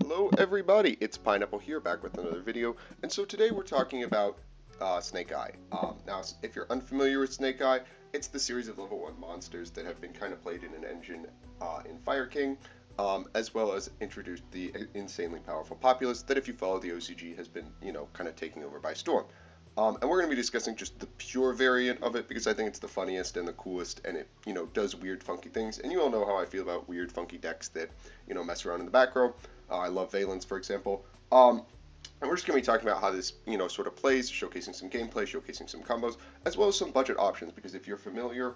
Hello everybody, it's Pineapple here, back with another video, and so today we're talking about Snake Eye. Now, if you're unfamiliar with Snake Eye, it's the series of level 1 monsters that have been kind of played in an engine in Fire King, as well as introduced the insanely powerful Populace that, if you follow the OCG, has been, kind of taking over by storm. And we're going to be discussing just the pure variant of it because I think it's the funniest and the coolest, and it, does weird, funky things. And you all know how I feel about weird, funky decks that, mess around in the back row. I love Valence, for example. And we're just going to be talking about how this, sort of plays, showcasing some gameplay, showcasing some combos, as well as some budget options. Because if you're familiar,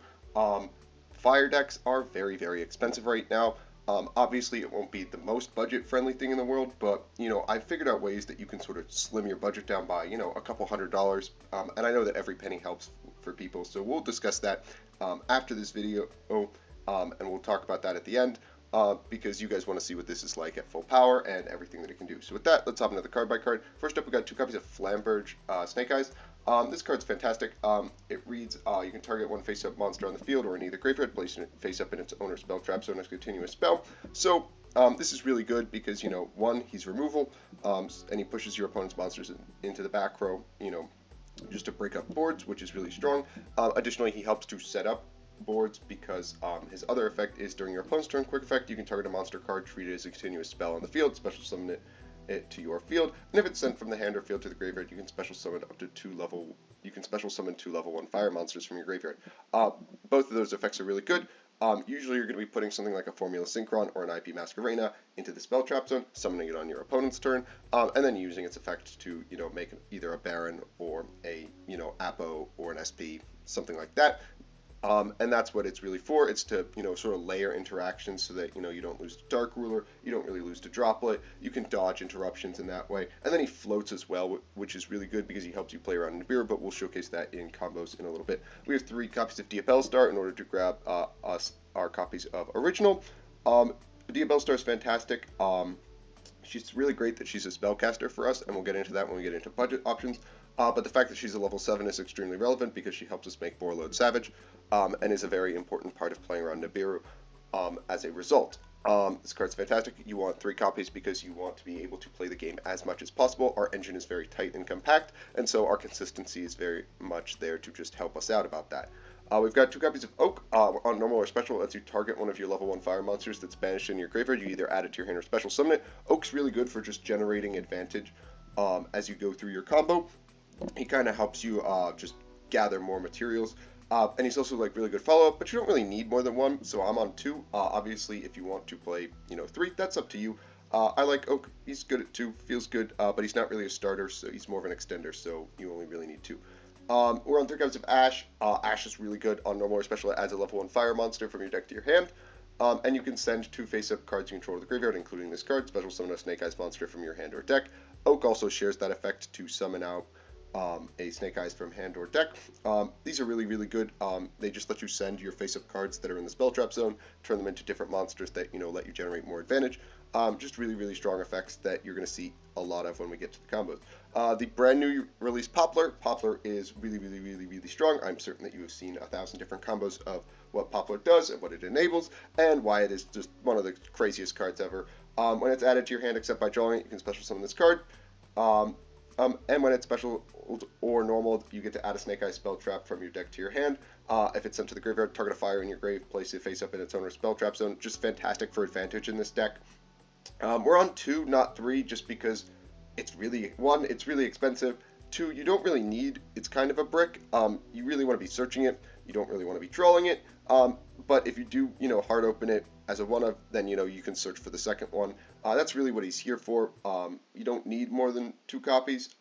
fire decks are very, very expensive right now. Obviously, it won't be the most budget-friendly thing in the world, but, I've figured out ways that you can sort of slim your budget down by, a couple $100. And I know that every penny helps for people, so we'll discuss that after this video, and we'll talk about that at the end. Because you guys want to see what this is like at full power and everything that it can do. So with that, let's hop into the card by card. First up, we got 2 copies of Flamberge Snake Eyes. This card's fantastic. It reads, you can target one face-up monster on the field or in either graveyard, placing it face-up in its owner's spell trap zone as a continuous spell. So this is really good because, one, he's removal, and he pushes your opponent's monsters into the back row, just to break up boards, which is really strong. Additionally, he helps to set up boards because his other effect is during your opponent's turn. Quick effect, you can target a monster card, treat it as a continuous spell on the field, special summon it to your field, and if it's sent from the hand or field to the graveyard, you can special summon up to 2 level 1 fire monsters from your graveyard. Both of those effects are really good. Usually you're going to be putting something like a Formula Synchron or an IP Masquerena into the spell trap zone, summoning it on your opponent's turn, and then using its effect to, make either a Baron or a, Apo or an SP, something like that. And that's what it's really for. It's to, sort of layer interactions so that, you don't lose to Dark Ruler, you don't really lose to Droplet, you can dodge interruptions in that way. And then he floats as well, which is really good because he helps you play around in Nibiru, but we'll showcase that in combos in a little bit. We have 3 copies of Diabell Star in order to grab our copies of Original. Diabell Star is fantastic. She's really great that she's a spellcaster for us, and we'll get into that when we get into budget options. But the fact that she's a level 7 is extremely relevant because she helps us make Borreload Savage, and is a very important part of playing around Nibiru as a result. This card's fantastic. You want 3 copies because you want to be able to play the game as much as possible. Our engine is very tight and compact, and so our consistency is very much there to just help us out about that. We've got 2 copies of Oak. On normal or special, lets you target one of your level 1 fire monsters that's banished in your graveyard. You either add it to your hand or special summon it. Oak's really good for just generating advantage as you go through your combo. He kind of helps you just gather more materials. And he's also like really good follow-up, but you don't really need more than 1, so I'm on 2. Obviously, if you want to play, 3, that's up to you. I like Oak. He's good at 2, feels good, but he's not really a starter, so he's more of an extender, so you only really need 2. We're on 3 copies of Ash. Ash is really good on normal or special. It adds a level 1 fire monster from your deck to your hand. And you can send 2 face-up cards you control to the graveyard, including this card, special summon a Snake Eyes monster from your hand or deck. Oak also shares that effect to summon out a Snake Eyes from hand or deck. These are really, really good. They just let you send your face-up cards that are in the spell trap zone, turn them into different monsters that, let you generate more advantage. Just really, really strong effects that you're going to see a lot of when we get to the combos. The brand new release Poplar. Poplar is really, really, really, really strong. I'm certain that you have seen 1,000 different combos of what Poplar does and what it enables, and why it is just one of the craziest cards ever. When it's added to your hand, except by drawing it, you can special summon this card. And when it's special or normal, you get to add a Snake Eye spell trap from your deck to your hand. If it's sent to the graveyard, target a fire in your grave, place it face up in its owner's spell trap zone. Just fantastic for advantage in this deck. We're on 2, not 3, just because it's really, 1, it's really expensive. 2, you don't really need, it's kind of a brick. You really want to be searching it. You don't really want to be drawing it. But if you do, hard open it as a 1-of, then, you can search for the second one. That's really what he's here for. You don't need more than 2 copies.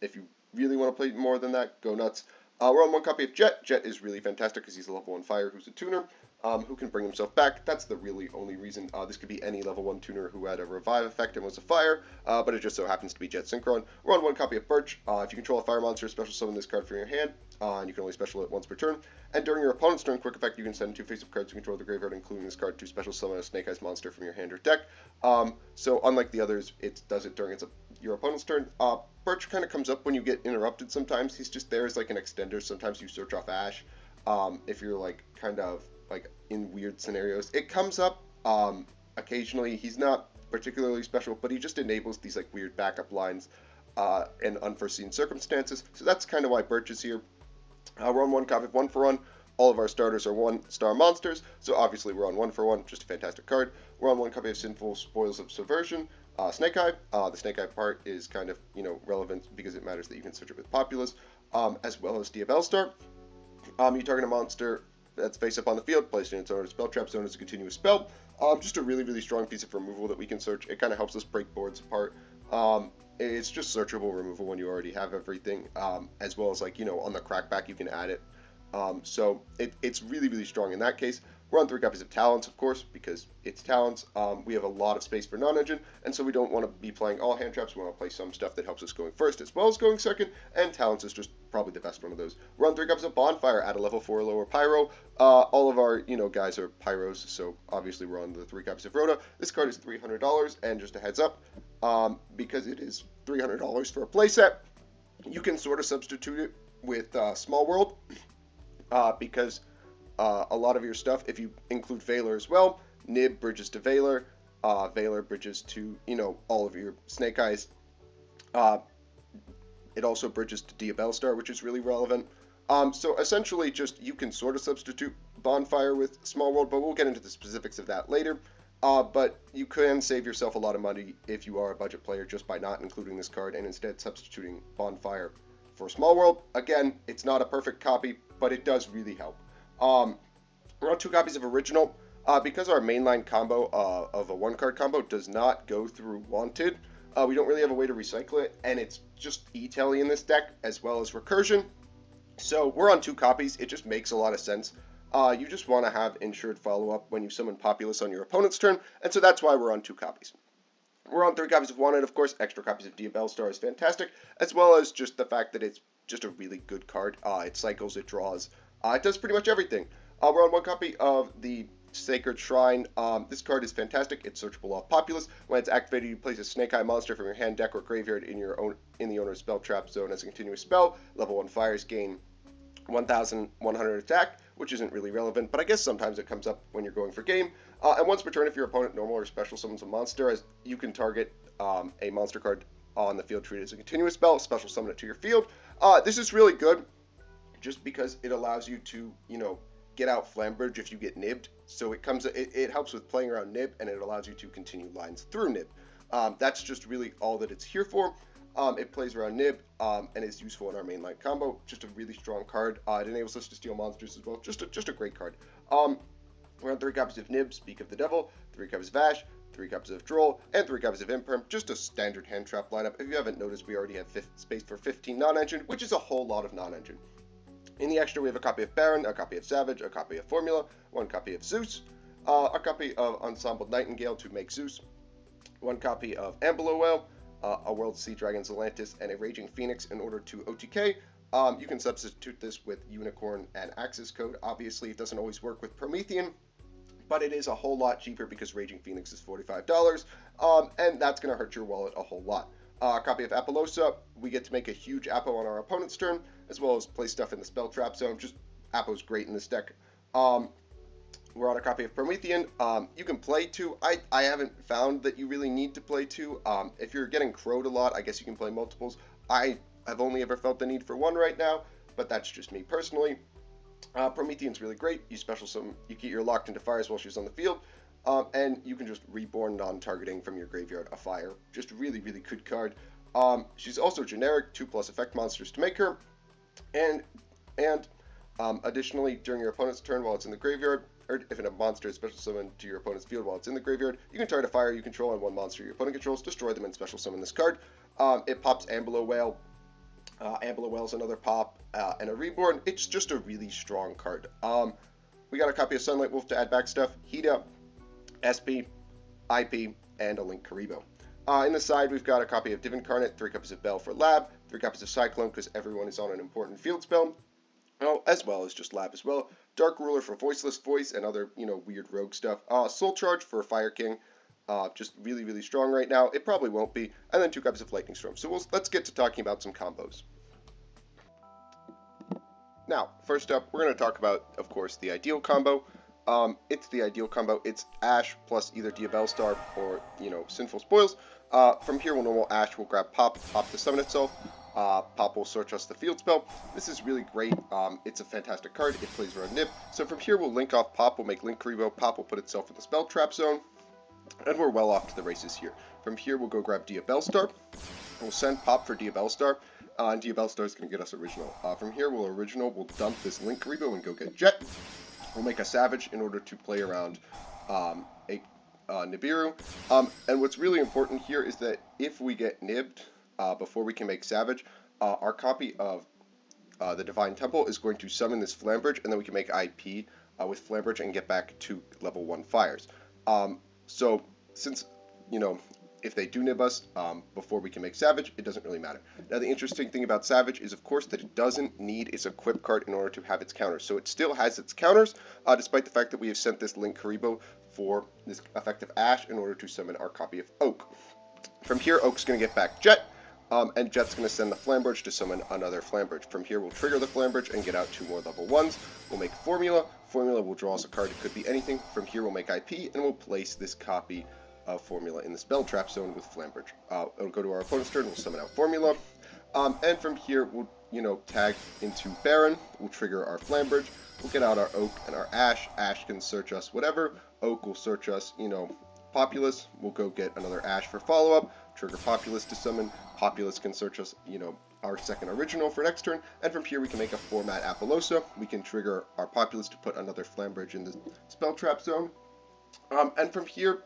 If you really want to play more than that, go nuts. We're on 1 copy of Jet. Jet is really fantastic because he's a level 1 fire who's a tuner, who can bring himself back. That's the really only reason. This could be any level 1 tuner who had a revive effect and was a fire, but it just so happens to be Jet Synchron. We're on 1 copy of Birch. If you control a fire monster, special summon this card from your hand, and you can only special it once per turn. And during your opponent's turn, quick effect, you can send 2 face-up cards you control the graveyard, including this card, to special summon a Snake Eyes monster from your hand or deck. So unlike the others, it does it during your opponent's turn. Birch kind of comes up when you get interrupted sometimes. He's just there as like an extender. Sometimes you search off Ash. If you're like kind of like in weird scenarios, it comes up occasionally. He's not particularly special, but he just enables these like weird backup lines in unforeseen circumstances. So that's kind of why Birch is here. We're on one copy of 1-for-1. All of our starters are 1-star monsters, so obviously we're on 1-for-1, just a fantastic card. We're on one copy of Sinful Spoils of Subversion, Snake Eye. The Snake Eye part is kind of, relevant because it matters that you can switch it with Populace, as well as Diabellstar. You target a monster that's face up on the field, placed in its owner's spell trap zone as a continuous spell. Just a really, really strong piece of removal that we can search. It kind of helps us break boards apart. It's just searchable removal when you already have everything, as well as like, on the crackback you can add it. So it's really, really strong in that case. We're on 3 copies of Talents, of course, because it's Talents. We have a lot of space for non-engine, and so we don't want to be playing all hand traps. We want to play some stuff that helps us going first as well as going second, and Talents is just probably the best one of those. We're on 3 copies of Bonfire at a level 4 or lower Pyro. All of our, guys are Pyros, so obviously we're on the 3 copies of Rhoda. This card is $300, and just a heads up, because it is $300 for a playset, you can sort of substitute it with Small World, because a lot of your stuff, if you include Veiler as well, Nib bridges to Veiler, Veiler bridges to, all of your Snake Eyes. It also bridges to Diabellstar, which is really relevant. So essentially just, you can sort of substitute Bonfire with Small World, but we'll get into the specifics of that later. But you can save yourself a lot of money if you are a budget player just by not including this card and instead substituting Bonfire for Small World. Again, it's not a perfect copy, but it does really help. We're on 2 copies of Original. Because our mainline combo of a 1-card combo does not go through Wanted, we don't really have a way to recycle it, and it's just E-Telly in this deck, as well as Recursion. So we're on 2 copies. It just makes a lot of sense. You just want to have Insured Follow-Up when you summon Populace on your opponent's turn, and so that's why we're on 2 copies. We're on 3 copies of Wanted, of course. Extra copies of Diabellstar is fantastic, as well as just the fact that it's just a really good card. It cycles, it draws, it does pretty much everything. We're on 1 copy of the Sacred Shrine. This card is fantastic. It's searchable off Populace. When it's activated, you place a Snake Eye monster from your hand, deck, or graveyard in the owner's spell trap zone as a continuous spell. Level 1 fires gain 1,100 attack, which isn't really relevant, but I guess sometimes it comes up when you're going for game. And once per turn, if your opponent normal or special summons a monster, you can target a monster card on the field, treat it as a continuous spell, special summon it to your field. This is really good, just because it allows you to, get out Flambridge if you get nibbed. So it helps with playing around nib, and it allows you to continue lines through nib. That's just really all that it's here for. It plays around nib, and is useful in our mainline combo. Just a really strong card. It enables us to steal monsters as well. Just a great card. We're on 3 copies of Nib, Speak of the Devil, 3 copies of Ash, 3 copies of Droll, and 3 copies of Imperm. Just a standard hand trap lineup. If you haven't noticed, we already have space for 15 non-engine, which is a whole lot of non-engine. In the extra, we have a copy of Baron, a copy of Savage, a copy of Formula, 1 copy of Zeus, a copy of Ensemble Nightingale to make Zeus, 1 copy of Ambulowell, a World Sea Dragon Zelantis, and a Raging Phoenix in order to OTK. You can substitute this with Unicorn and Axis Code. Obviously, it doesn't always work with Promethean, but it is a whole lot cheaper because Raging Phoenix is $45, and that's going to hurt your wallet a whole lot. A copy of Apollosa, we get to make a huge Apo on our opponent's turn, as well as play stuff in the spell trap zone. Just Apo's great in this deck. We're on a copy of Promethean. You can play 2. I haven't found that you really need to play 2. If you're getting crowed a lot, I guess you can play multiples. I have only ever felt the need for 1 right now, but that's just me personally. Promethean's really great. You special summon, you get your locked into fires while she's on the field, and you can just reborn non-targeting from your graveyard a fire. Just really, really good card. She's also generic, 2+ effect monsters to make her, and additionally, during your opponent's turn while it's in the graveyard, or if a monster is special summoned to your opponent's field while it's in the graveyard, you can target a fire you control on 1 monster your opponent controls, destroy them, and special summon this card. It pops Ambulowell. Ambulowell's another pop, and a reborn. It's just a really strong card. We got a copy of Sunlight Wolf to add back stuff, Hida, SP, IP, and a Link Karibo. In the side, we've got a copy of Div Incarnate, 3 copies of Bell for Lab, 3 copies of Cyclone because everyone is on an important field spell, as well as just Lab as well. Dark Ruler for Voiceless Voice and other, weird rogue stuff. Soul Charge for Fire King, just really, really strong right now. It probably won't be. And then 2 copies of Lightning Storm. So let's get to talking about some combos. Now, first up, we're going to talk about, of course, the ideal combo. It's the ideal combo. It's Ash plus either Diabellstar or, Sinful Spoils. From here, we'll normal Ash, we'll grab Pop to summon itself. Pop will search us the field spell. This is really great. It's a fantastic card. It plays around Nib. So from here, we'll link off Pop. We'll make Linkuriboh. Pop will put itself in the spell trap zone. And we're well off to the races here. From here, we'll go grab Diabellstar. We'll send Pop for Diabellstar. And Diabellstar is going to get us Original. From here, we'll dump this Linkuriboh and go get Jet. We'll make a Savage in order to play around Nibiru. And what's really important here is that if we get nibbed before we can make Savage, our copy of the Divine Temple is going to summon this Flambridge, and then we can make IP with Flambridge and get back to level 1 fires. So since, if they do nib us before we can make Savage, it doesn't really matter. Now, the interesting thing about Savage is, of course, that it doesn't need its equip card in order to have its counters. So it still has its counters, despite the fact that we have sent this Linkuriboh for this effective Ash in order to summon our copy of Oak. From here, Oak's going to get back Jet, and Jet's going to send the Flambridge to summon another Flambridge. From here, we'll trigger the Flambridge and get out 2 more level 1s. We'll make Formula. Formula will draw us a card. It could be anything. From here, we'll make IP, and we'll place this copy of Formula in the spell trap zone with Flambridge. It'll go to our opponent's turn, we'll summon out Formula, and from here we'll tag into Baron, we'll trigger our Flambridge, we'll get out our Oak and our Ash. Ash can search us whatever, Oak will search us, Populous, we'll go get another Ash for follow-up, trigger Populous to summon, Populous can search us, our second Original for next turn, and from here we can make a format Apollousa, we can trigger our Populous to put another Flambridge in the spell trap zone, and from here,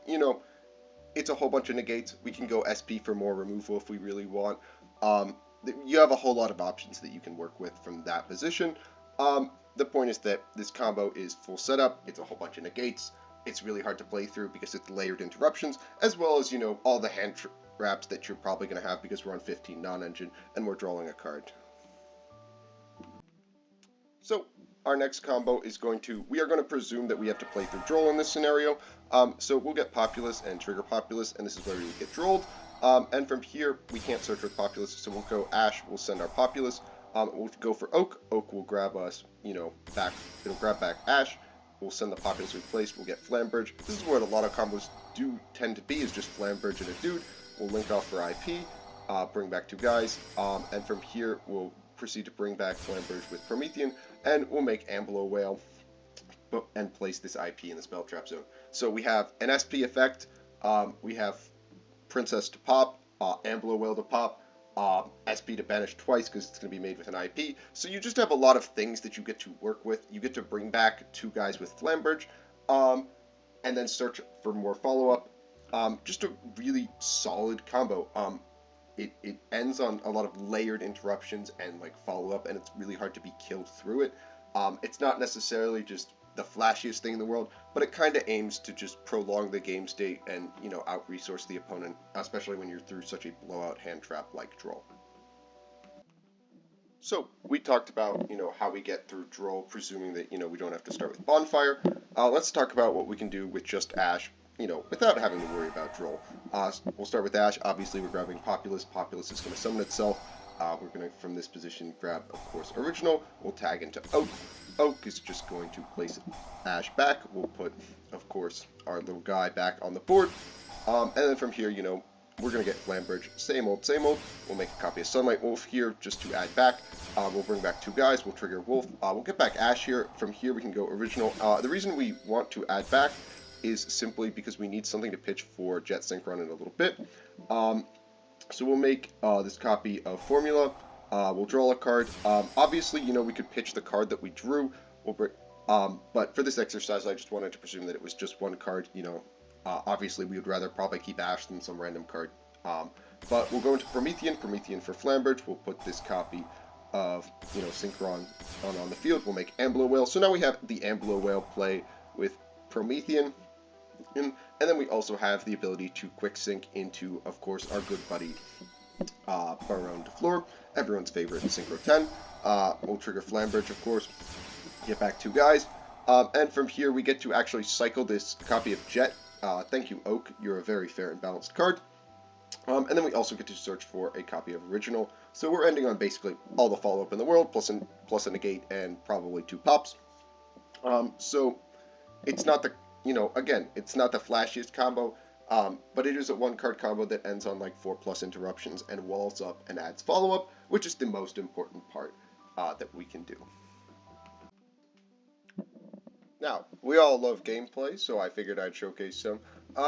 it's a whole bunch of negates. We can go SP for more removal if we really want. You have a whole lot of options that you can work with from that position. The point is that this combo is full setup. It's a whole bunch of negates. It's really hard to play through because it's layered interruptions, as well as, all the hand traps that you're probably going to have because we're on 15 non-engine and we're drawing a card. So our next combo is we are going to presume that we have to play through Droll in this scenario. So we'll get Populous and trigger Populous, and this is where we would get Drolled. And from here, we can't search with Populous, so we'll go Ash, we'll send our Populous. We'll go for Oak. Oak will grab us, back. It'll grab back Ash. We'll send the Populous replaced. We'll get Flambridge. This is what a lot of combos do tend to be, is just Flambridge and a dude. We'll link off for IP, bring back 2 guys, and from here, we'll proceed to bring back Flambridge with Promethean, and we'll make Ambler Whale and place this IP in the spell trap zone. So we have an SP effect, we have Princess to pop, Ambler Whale to pop, SP to banish twice because it's going to be made with an IP. So you just have a lot of things that you get to work with. You get to bring back 2 guys with Flambridge, and then search for more follow-up. Just a really solid combo. It ends on a lot of layered interruptions and follow-up, and it's really hard to be killed through it. It's not necessarily just the flashiest thing in the world, but it kind of aims to just prolong the game state and, out-resource the opponent, especially when you're through such a blowout hand trap like Droll. So, we talked about, how we get through Droll, presuming that, we don't have to start with Bonfire. Let's talk about what we can do with just Ash, without having to worry about Droll. We'll start with Ash. Obviously, we're grabbing Populous. Populous is going to summon itself. We're going to, from this position, grab, of course, Original. We'll tag into Oak. Oak is just going to place Ash back. We'll put, of course, our little guy back on the board. And then from here, we're going to get Flambridge. Same old, same old. We'll make a copy of Sunlight Wolf here just to add back. We'll bring back 2 guys. We'll trigger Wolf. We'll get back Ash here. From here, we can go Original. The reason we want to add back is simply because we need something to pitch for Jet Synchron in a little bit. So we'll make this copy of Formula. We'll draw a card. Obviously, we could pitch the card that we drew. But for this exercise, I just wanted to presume that it was just one card. Obviously, we would rather probably keep Ash than some random card. But we'll go into Promethean. Promethean for Flambridge. We'll put this copy of, Synchron on the field. We'll make Ambler Whale. So now we have the Ambler Whale play with Promethean. And then we also have the ability to quick sync into, of course, our good buddy Baronne de Fleur, everyone's favorite Synchro 10. We'll trigger Flambridge, of course, get back 2 guys, and from here we get to actually cycle this copy of Jet. Thank you, Oak, you're a very fair and balanced card. And then we also get to search for a copy of Original, so we're ending on basically all the follow-up in the world, plus a negate and probably 2 pops. So it's not the, again, it's not the flashiest combo, but it is a one card combo that ends on like 4+ interruptions and walls up and adds follow up, which is the most important part that we can do. Now, we all love gameplay, so I figured I'd showcase some.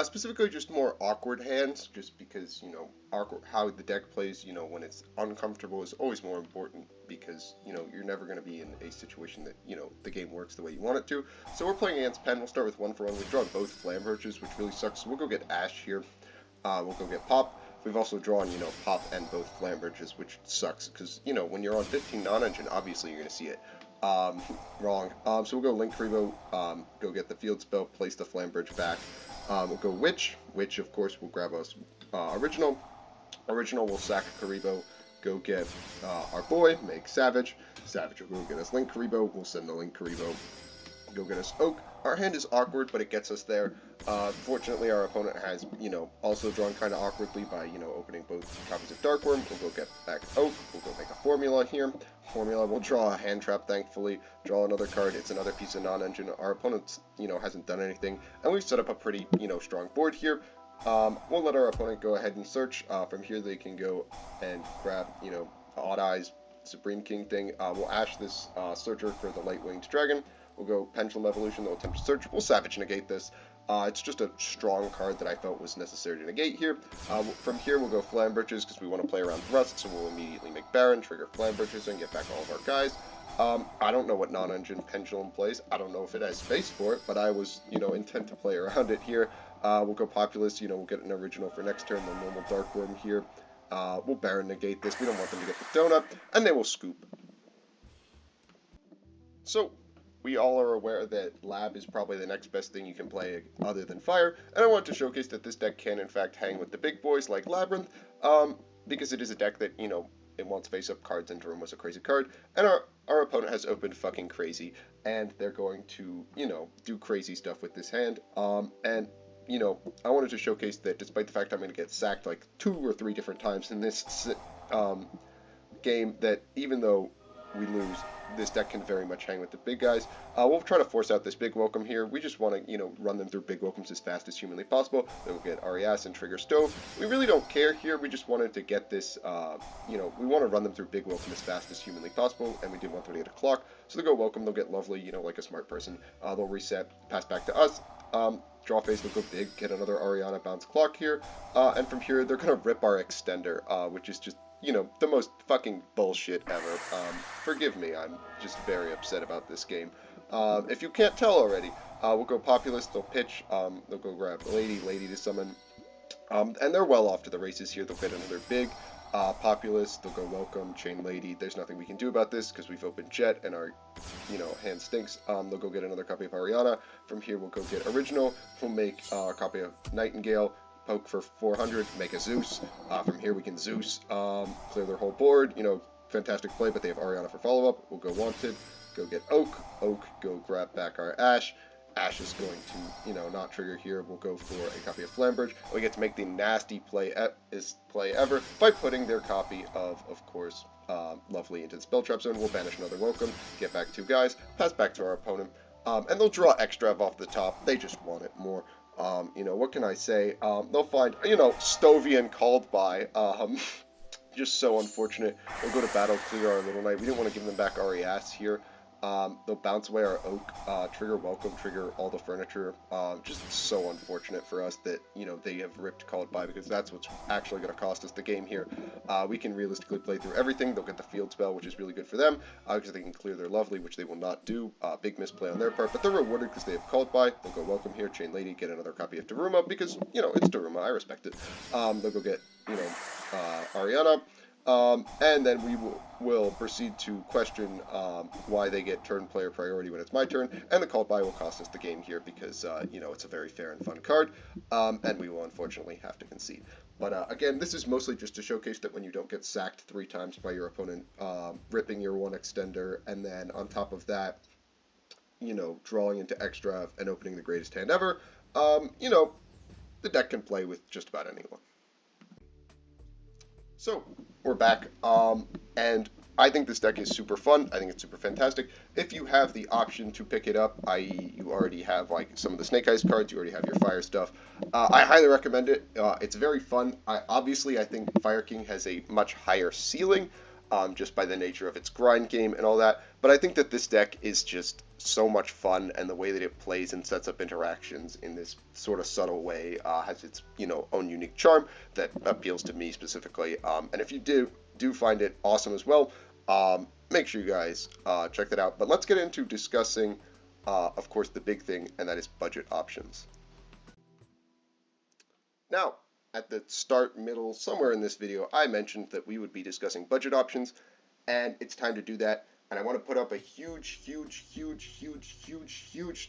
Specifically, just more awkward hands, just because, awkward, how the deck plays, when it's uncomfortable is always more important, because, you're never going to be in a situation that, the game works the way you want it to. So we're playing against Pen. We'll start with 1-for-1. We've drawn both Flamberges, which really sucks, so we'll go get Ash here. We'll go get Pop. We've also drawn, Pop and both Flamberges, which sucks, because, when you're on 15 non-engine, obviously you're going to see it. Wrong. So we'll go Linkuriboh, go get the field spell, place the Flamberge back. We'll go Witch. Witch, of course, will grab us Original. Original will sack Kuriboh, go get our boy, make Savage. Savage will go get us Linkuriboh. We'll send the Linkuriboh, go get us Oak. Our hand is awkward, but it gets us there. Fortunately, our opponent has, also drawn kind of awkwardly by, opening both copies of Dark Worm. We'll go get back Oak. We'll go make a Formula here. Formula will draw a hand trap, thankfully. Draw another card. It's another piece of non-engine. Our opponent, hasn't done anything. And we've set up a pretty, strong board here. We'll let our opponent go ahead and search. From here, they can go and grab, Odd Eyes, Supreme King thing. We'll Ash this Searcher for the Light Winged Dragon. We'll go Pendulum Evolution, they'll attempt to search. We'll Savage negate this. It's just a strong card that I felt was necessary to negate here. From here, we'll go Flamberges because we want to play around Thrust, so we'll immediately make Baron, trigger Flamberges, and get back all of our guys. I don't know what non-engine Pendulum plays. I don't know if it has space for it, but I was, intent to play around it here. We'll go Populous, we'll get an original for next turn, the normal Dark Worm here. We'll Baron negate this. We don't want them to get the donut, and they will scoop. So, we all are aware that Lab is probably the next best thing you can play other than Fire, and I want to showcase that this deck can in fact hang with the big boys like Labyrinth, because it is a deck that, it wants face-up cards, and Darumma's a crazy card, and our opponent has opened fucking crazy, and they're going to, do crazy stuff with this hand, and, I wanted to showcase that despite the fact I'm going to get sacked like 2 or 3 different times in this game, that even though we lose, this deck can very much hang with the big guys. We'll try to force out this big welcome here. We just want to, run them through big welcomes as fast as humanly possible. Then we'll get Arias and trigger Stove. We really don't care here. We just wanted to get this, we want to run them through big welcome as fast as humanly possible, and we didn't want them to get a clock. So they'll go welcome, they'll get Lovely, like a smart person. They'll reset, pass back to us. Draw phase, they'll go big, get another Ariana bounce clock here. And from here, they're going to rip our extender, which is just, the most fucking bullshit ever. Forgive me, I'm just very upset about this game. If you can't tell already, we'll go Populous, they'll pitch, they'll go grab Lady to summon, and they're well off to the races here. They'll get another big Populous, they'll go welcome, Chain Lady. There's nothing we can do about this because we've opened Jet and our, hand stinks. They'll go get another copy of Ariana. From here, we'll go get Original. We'll make a copy of Nightingale. Poke for 400, make a Zeus. From here we can Zeus, clear their whole board. Fantastic play, but they have Ariana for follow-up. We'll go Wanted, go get Oak. Oak, go grab back our Ash. Ash is going to, not trigger here. We'll go for a copy of Flamberge. We get to make the nasty play ever by putting their copy of course, Lovely into the Spell Trap Zone. We'll banish another welcome, get back 2 guys, pass back to our opponent, and they'll draw Extrav off the top. They just want it more. What can I say? They'll find, Stovian Called By, just so unfortunate. We'll go to battle, clear our Little Knight. We didn't want to give them back Arias here. They'll bounce away our Oak, trigger Welcome, trigger all the furniture. Just so unfortunate for us that, they have ripped Called By, because that's what's actually going to cost us the game here. We can realistically play through everything. They'll get the field spell, which is really good for them, because they can clear their Lovely, which they will not do. Big misplay on their part, but they're rewarded because they have Called By. They'll go welcome here, Chain Lady, get another copy of Darumma, because, it's Darumma, I respect it. They'll go get, Ariana. And then we will proceed to question why they get turn player priority when it's my turn, and the Called By will cost us the game here because, it's a very fair and fun card, and we will unfortunately have to concede. But again, this is mostly just to showcase that when you don't get sacked 3 times by your opponent, ripping your 1 extender, and then on top of that, drawing into Extra and opening the greatest hand ever, the deck can play with just about anyone. So, we're back, and I think this deck is super fun. I think it's super fantastic. If you have the option to pick it up, i.e. you already have like some of the Snake Eyes cards, you already have your Fire stuff, I highly recommend it. It's very fun. Obviously, I think Fire King has a much higher ceiling, just by the nature of its grind game and all that. But I think that this deck is just so much fun, and the way that it plays and sets up interactions in this sort of subtle way has its own unique charm that appeals to me specifically. And if you do find it awesome as well, make sure you guys check that out. But let's get into discussing, of course, the big thing, and that is budget options. Now, at the start, middle, somewhere in this video, I mentioned that we would be discussing budget options, and it's time to do that. And I want to put up a huge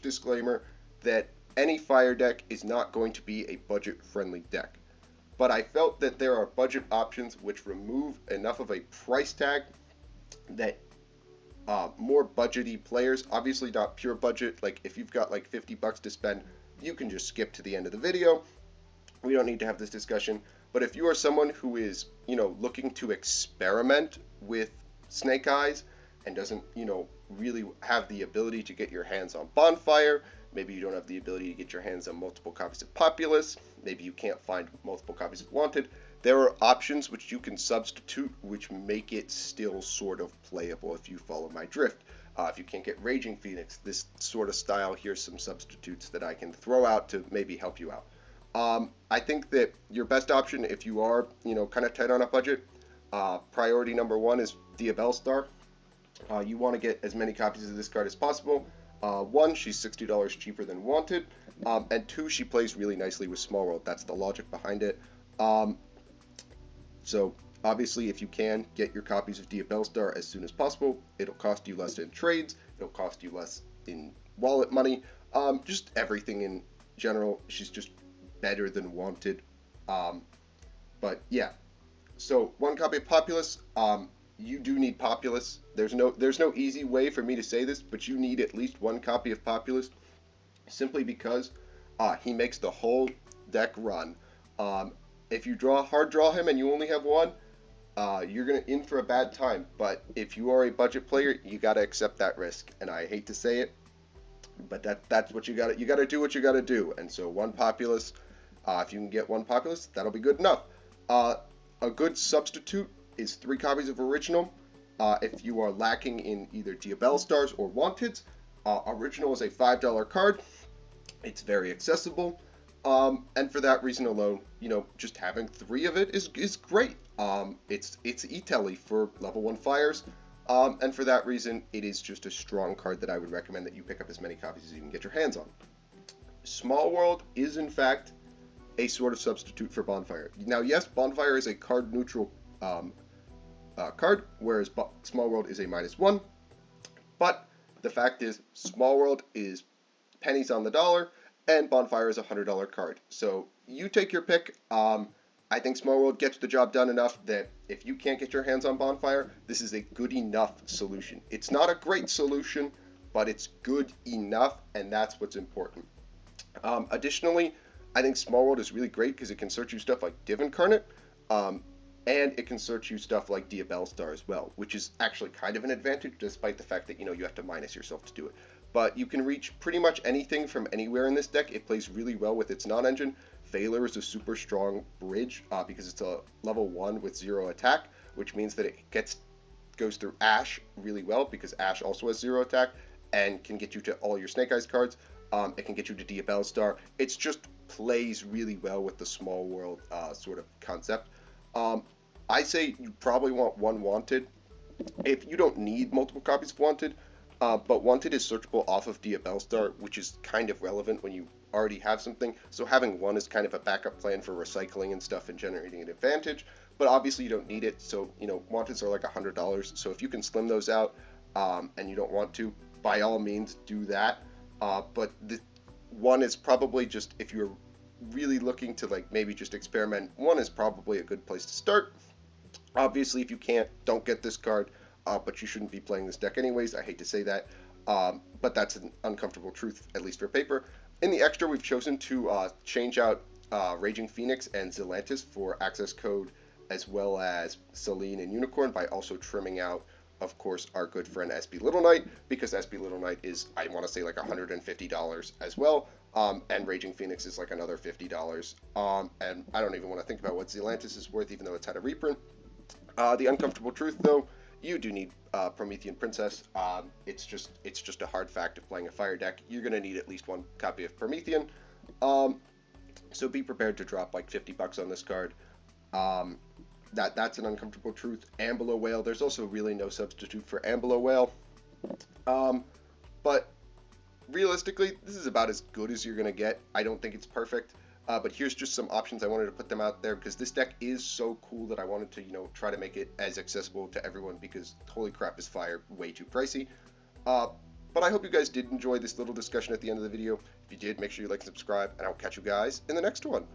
disclaimer that any Fire deck is not going to be a budget-friendly deck. But I felt that there are budget options which remove enough of a price tag that more budgety players, obviously not pure budget, like if you've got like $50 to spend, you can just skip to the end of the video. We don't need to have this discussion. But if you are someone who is, looking to experiment with Snake Eyes and doesn't, really have the ability to get your hands on Bonfire, maybe you don't have the ability to get your hands on multiple copies of Populous, maybe you can't find multiple copies of Wanted, there are options which you can substitute which make it still sort of playable if you follow my drift. If you can't get Raging Phoenix, this sort of style, here's some substitutes that I can throw out to maybe help you out. I think that your best option, if you are, kind of tight on a budget, priority number one is Diabellstar. You want to get as many copies of this card as possible. One, she's $60 cheaper than Wanted, and two, she plays really nicely with Small World. That's the logic behind it. So obviously, if you can get your copies of Diabellstar as soon as possible, it'll cost you less in trades, it'll cost you less in wallet money, just everything in general. She's just better than Wanted. But yeah, so one copy of Populous. You do need Populous. There's no easy way for me to say this, but you need at least one copy of Populous, simply because he makes the whole deck run. If you hard draw him and you only have one, you're gonna in for a bad time. But if you are a budget player, you gotta accept that risk. And I hate to say it, but that's what you gotta do what you gotta do. And so one Populous, if you can get one Populous, that'll be good enough. A good substitute is 3 copies of Original. If you are lacking in either Diabellstars or Wanteds, Original is a $5 card. It's very accessible, and for that reason alone, just having 3 of it is great. It's E-Telly for level 1 fires, and for that reason, it is just a strong card that I would recommend that you pick up as many copies as you can get your hands on. Small World is in fact a sort of substitute for Bonfire. Now, yes, Bonfire is a card neutral card, whereas Small World is a -1, but the fact is Small World is pennies on the dollar and Bonfire is a $100 card. So you take your pick. I think Small World gets the job done enough that if you can't get your hands on Bonfire, this is a good enough solution. It's not a great solution, but it's good enough, and that's what's important. Additionally, I think Small World is really great because it can search you stuff like Div Incarnate, and it can search you stuff like Diabellstar as well, which is actually kind of an advantage, despite the fact that, you have to minus yourself to do it. But you can reach pretty much anything from anywhere in this deck. It plays really well with its non-engine. Failure is a super strong bridge because it's a level 1 with 0 attack, which means that it goes through Ash really well because Ash also has 0 attack and can get you to all your Snake Eyes cards. It can get you to Diabellstar. It just plays really well with the Small World sort of concept. I say you probably want one Wanted. If you don't need multiple copies of Wanted, but Wanted is searchable off of Diabellstar, which is kind of relevant when you already have something. So having one is kind of a backup plan for recycling and stuff and generating an advantage. But obviously you don't need it. So, Wanteds are like $100. So if you can slim those out and you don't want to, by all means do that. But the one is probably just, if you're really looking to maybe just experiment, one is probably a good place to start. Obviously, if you can't, don't get this card, but you shouldn't be playing this deck anyways. I hate to say that, but that's an uncomfortable truth, at least for paper. In the extra, we've chosen to change out Raging Phoenix and Zelantis for access code, as well as Selene and Unicorn, by also trimming out of course, are good for an SB Little Knight, because SB Little Knight is, I want to say, like $150 as well. And Raging Phoenix is like another $50. And I don't even want to think about what Zealantis is worth, even though it's had a reprint. The uncomfortable truth, though, you do need Promethean Princess. It's just a hard fact of playing a fire deck. You're going to need at least one copy of Promethean. So be prepared to drop like $50 on this card. That's an uncomfortable truth. Ambler Whale, there's also really no substitute for Ambler Whale. But realistically, this is about as good as you're going to get. I don't think it's perfect. But here's just some options. I wanted to put them out there because this deck is so cool that I wanted to, try to make it as accessible to everyone, because holy crap, is Fire way too pricey. But I hope you guys did enjoy this little discussion at the end of the video. If you did, make sure you like and subscribe, and I'll catch you guys in the next one.